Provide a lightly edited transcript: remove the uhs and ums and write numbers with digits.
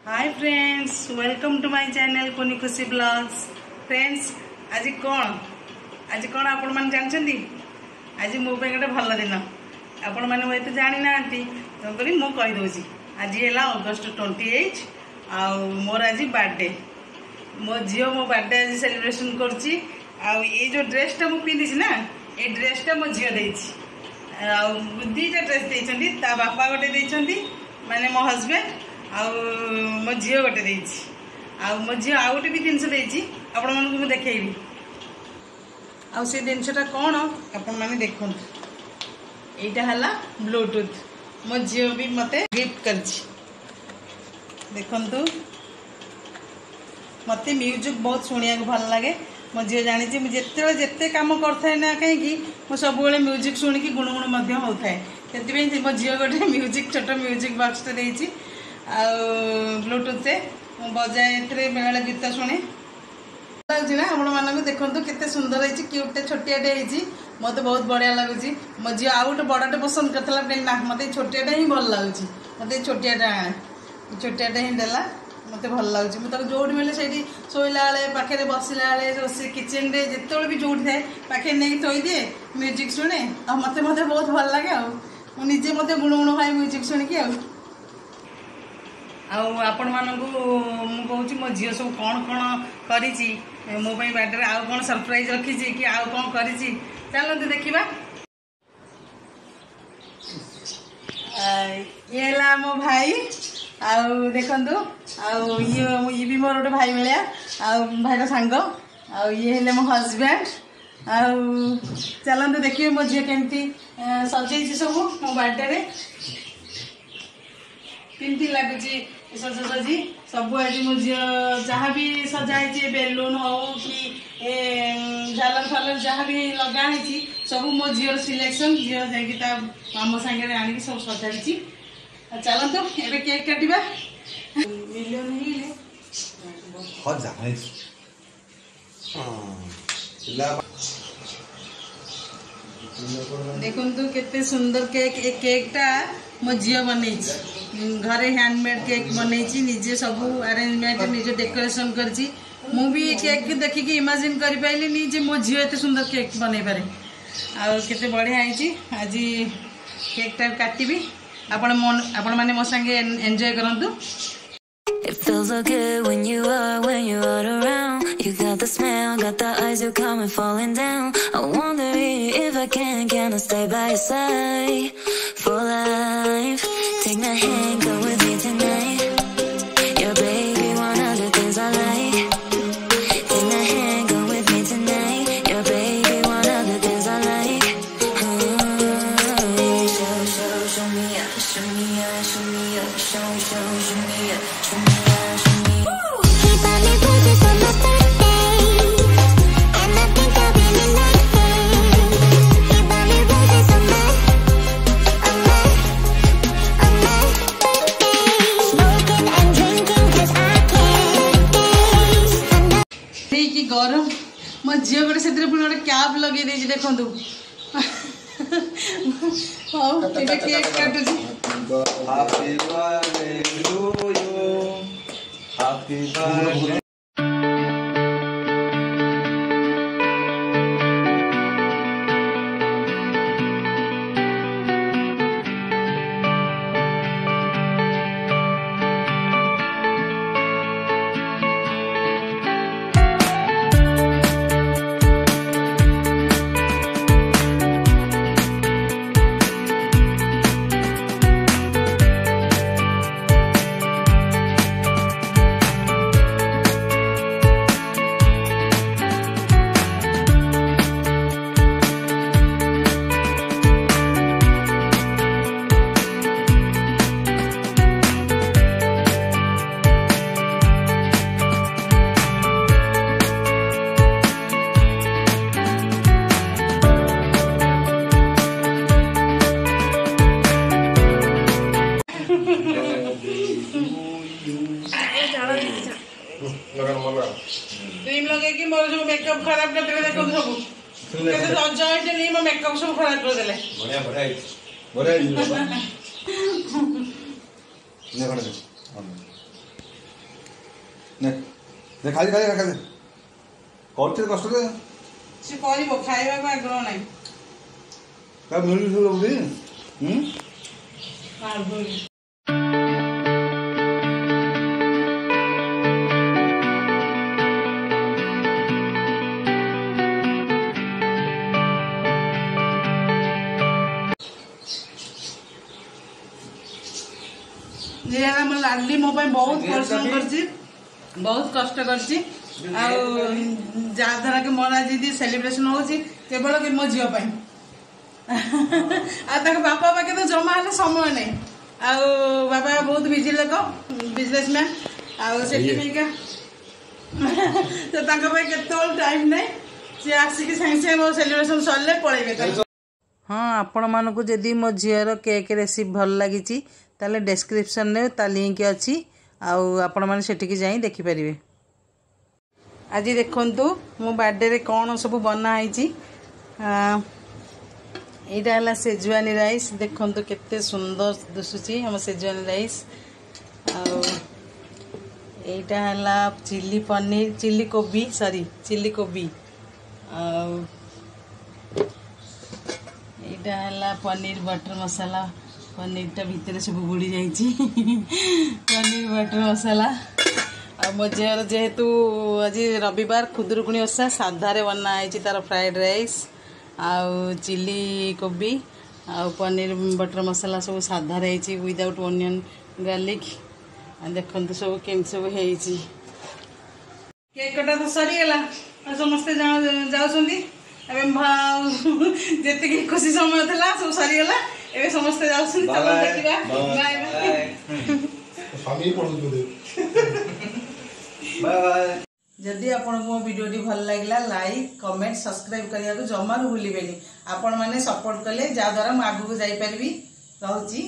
Hi friends, welcome to my channel कुनी Khushi blogs. Friends, आज कौन आपण माने जानछंती? आज मो पे गोटे भल दिन आपण माने होय तो जानि नांती तो करी मो कहि दोची। आज हैला अगस्त 28 आ मोर आज बर्थडे। मो जियो मो बर्थडे आज सेलिब्रेशन करची। आ ये जो ड्रेस टा मो पिंदी ना, ए ड्रेस टा मो जियो देची। आ दीटा ड्रेस देछंती, ता बापा गोटे देछंती माने मो हस्बैंड, मो झील गोटे मो झील आउ गोटे भी जिनस आपण मानक देखी। से जिनसा कौन आपण मैंने देखु, यहाँ है ब्लूटूथ। मो झील भी मत गिफ्ट कर देखु। मत म्यूजिक बहुत शुणा भल लगे। मो झील जानी मुझे जिते कम कर ना कहीं मुझे सब म्यूजिक शुणिकी गुणगुण होता है। से मो झील गोटे म्यूजिक छोट म्यूजिक बॉक्स देती ब्लूटूथ से बजाए बेले गीत शुणे ना। आपण मानक देखो केते सुंदर है, क्यूटे छोटियाटे मत बहुत बढ़िया लगुच। मो झी आउ गोटे बड़टे पसंद करता मत छोटियाटे ही भल लगुच। मत छोटियाटे ही देला मत भल लगुच। मुझे जो मिले से शोला बेले पाखे बसला बेले किचन रे जिते भी जो थाए पाखे नहीं थोई दिए म्यूजिक शुणे। मत बहुत भल लगे। मुझे मत गुणगुण खाए म्यूजिक शुणिकी। आपण मानू कहूँ मो झील सब कौन कौन करी मो बर्थडे आउ कौन सरप्राइज रखी कि आउ कौन करी चलते देखा। ये है मो भाई आउ देखु ये भी मोर गोटे भाई भाया भाईर सांग ये है मो हस्बैंड। चलते देखिए मो झील केमती सजई सब मो बर्थडे केमती लगुच सजी सब। आज मो झील जहाँ भी सजाई बेलून हो कि झालर फालर जहाँ भी लगाई सब मो झील सिलेक्शन झील जा मामो सांगे आनिक सब सजाई। चलतु ए केक काटा मिलियन देखु केते सुंदर केक। ए केकटा मो झील बन घरे हैंडमेड केक बनई निजे सब अरेंजमेंट निजे डेकोरेशन करची। मु भी केक देखिकी इमेजिन कर पाइलिनी जे मो झील एते सुंदर केक बनई पारे। आ केते बढ़िया है। आज केक टा काटिबी आपण माने मो संगे एंजॉय करंतु। It feels so good when you are around. You got the smell, got the eyes, you're coming falling down. I wonder if I can I stay by your side for life? Take my hand, go with me tonight. Your baby, one of the things I like. Take my hand, go with me tonight. Your baby, one of the things I like. Show me up, show me up, show me up, show me up, show me up, show me up. He bought me roses for my birthday, and I think I'll be the next day. He bought me roses on my birthday. Smoking and drinking 'cause I can't taste. ठीक गरम मो झील गोटे से गोटे cap लगे देखु। Cake काटुची। Happy birthday to you. Happy birthday. Cream लगे कि मोर जो मेकअप खराब कर देले देखो सब केते सजाइट नहीं मो मेकअप सब खराब कर देले। बढ़िया ଖାଲି ଖାଲି ଖାଲି କରୁଛେ କଷ୍ଟରେ ସେ କରିବ ଖାଇବାକୁ ଆଗ୍ରହ ନାହିଁ। ତା ମିଳୁଛି ସବୁ ବୁଝି ମୋ ଲାଡଲି ମୋ ପାଇଁ ବହୁତ ପରିଶ୍ରମ କରିଛି, ବହୁତ କଷ୍ଟ କରିଛି। ଆଉ ଯାହାଦ୍ୱାରା କି ମୋର ଆଜି ସେଲିବ୍ରେସନ ହଉଛି କେବଳ କି ମୋ ଝିଅ ପାଇଁ। ଆଉ ତାଙ୍କ ବାପା ପାଖେ ତ ଜମା ହେଲେ ସମୟ ନାହିଁ। ଆଉ ବାପା ବହୁତ ବିଜି ଲୋକ, ବିଜନେସମ୍ୟାନ୍। ଆଉ ସେଥିପାଇଁକା ତ ତାଙ୍କ ପାଇଁ କେତେବେଳେ ଟାଇମ୍ ନାହିଁ। ସିଏ ଆସିକି ସାଙ୍ଗେ ସାଙ୍ଗେ ମୋ ସେଲିବ୍ରେସନ ସରିଲେ ପଳେଇବେ। ହଁ, ଆପଣମାନଙ୍କୁ ଯଦି ମୋ ଝିଅର କେକ୍ ରେସିପି ଭଲ ଲାଗିଛି ତାହେଲେ ଡେସ୍କ୍ରିପ୍ସନରେ ତା ଲିଙ୍କ ଅଛି, ଆଉ ଆପଣମାନେ ସେଠିକି ଯାଇ ଦେଖିପାରିବେ। ଆଜି ଦେଖନ୍ତୁ ମୋ ବାର୍ଥଡେରେ କ'ଣ ସବୁ ବନା ହେଇଛି। ଏଇଟା ହେଲା ସେଜୱାନି ରାଇସ୍, ଦେଖନ୍ତୁ କେତେ ସୁନ୍ଦର ଦିଶୁଛି ଆମ ସେଜୱାନି ରାଇସ୍। ଆଉ ଏଇଟା ହେଲା ଚିଲି ପନିର, ଚିଲି କୋବି। ଆଉ ଏଇଟା ହେଲା ପନିର ବଟର ମସଲା, ପନିରଟା ଭିତରେ ସବୁ ବୁଡ଼ି ଯାଇଛି। ପନିର ବଟର ମସଲା। ଆଉ ମୋ ଝିଅର ଯେହେତୁ ଆଜି ରବିବାର ଖୁଦୁରୁକୁଣୀ ଓଷା, ସାଧାରେ ବନା ହେଇଛି ତାର ଫ୍ରାଏଡ଼ ରାଇସ୍ ଆଉ ଚିଲି କୋବି ଆଉ ପନିର ବଟର ମସଲା ସବୁ ସାଧାରେ ହେଇଛି ୱିଦାଉଟ୍ ଅନିଅନ୍ ଗାର୍ଲିକ୍। ଆଉ ଦେଖନ୍ତୁ ସବୁ କେମିତି ସବୁ ହେଇଛି। କେକ୍ କଟା ତ ସରିଗଲା, ଆଉ ସମସ୍ତେ ଯାଉଛନ୍ତି। ଏବେ ଯେତିକି ଖୁସି ସମୟ ଥିଲା ସବୁ ସରିଗଲା, ଏବେ ସମସ୍ତେ ଯାଉଛନ୍ତି। ଦେଖିବା ବାଏ ବାଏ। ଯଦି ଆପଣଙ୍କୁ ମୋ ଭିଡ଼ିଓଟି ଭଲ ଲାଗିଲା ଲାଇକ୍ କମେଣ୍ଟ ସବସ୍କ୍ରାଇବ୍ କରିବାକୁ ଜମାରୁ ଭୁଲିବେନି। ଆପଣମାନେ ସପୋର୍ଟ କଲେ ଯାହାଦ୍ୱାରା ମୁଁ ଆଗକୁ ଯାଇପାରିବି। ରହୁଛି।